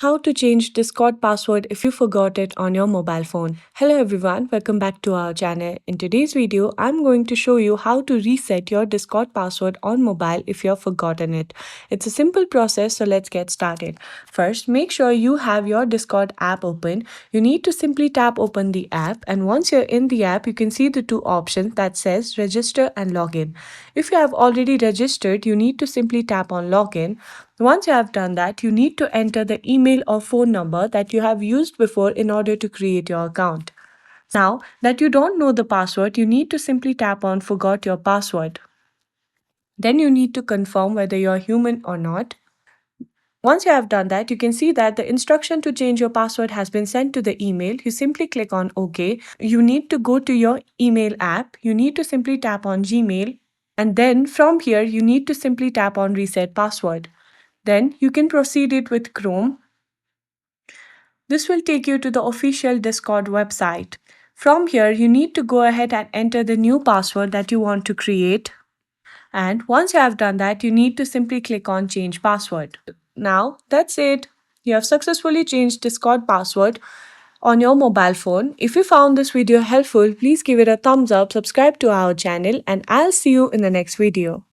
How to change Discord password if you forgot it on your mobile phone. Hello everyone, welcome back to our channel. In today's video, I'm going to show you how to reset your Discord password on mobile if you've forgotten it. It's a simple process, so let's get started. First, make sure you have your Discord app open. You need to simply tap open the app, and once you're in the app, you can see the two options that says register and login. If you have already registered, you need to simply tap on login. Once you have done that, you need to enter the email or phone number that you have used before in order to create your account. Now that you don't know the password, you need to simply tap on forgot your password. Then you need to confirm whether you're human or not. Once you have done that, you can see that the instruction to change your password has been sent to the email. You simply click on OK. You need to go to your email app. You need to simply tap on Gmail. And then from here, you need to simply tap on reset password. Then you can proceed it with Chrome. This will take you to the official Discord website. From here, you need to go ahead and enter the new password that you want to create. And once you have done that, you need to simply click on change password. Now, that's it. You have successfully changed Discord password on your mobile phone. If you found this video helpful, please give it a thumbs up, subscribe to our channel, and I'll see you in the next video.